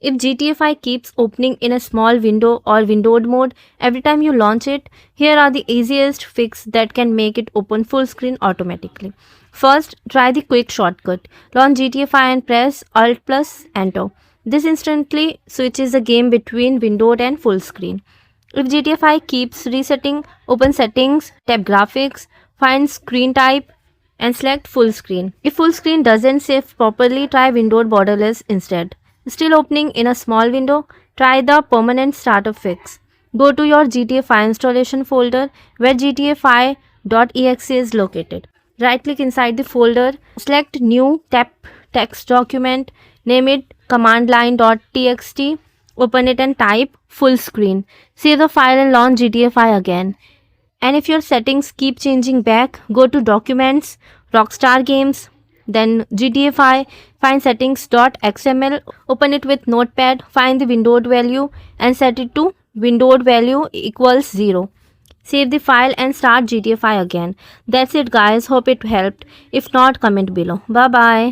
If GTA 5 keeps opening in a small window or windowed mode every time you launch it, here are the easiest fix that can make it open full screen automatically. First, try the quick shortcut. Launch GTA 5 and press Alt plus Enter. This instantly switches the game between windowed and full screen. If GTA 5 keeps resetting, open settings, tap graphics, find screen type and select full screen. If full screen doesn't save properly, try windowed borderless instead. Still opening in a small window, try the permanent startup fix. Go to your GTA 5 installation folder where GTA 5.exe is located. Right click inside the folder, select new, tap text document, name it commandline.txt, open it and type full screen. Save the file and launch GTA 5 again. And if your settings keep changing back, go to Documents, Rockstar Games, then GTA 5, find settings.xml, open it with Notepad, find the windowed value and set it to windowed value equals 0. Save the file and start GTA 5 again. That's it guys, hope it helped. If not, comment below. Bye bye.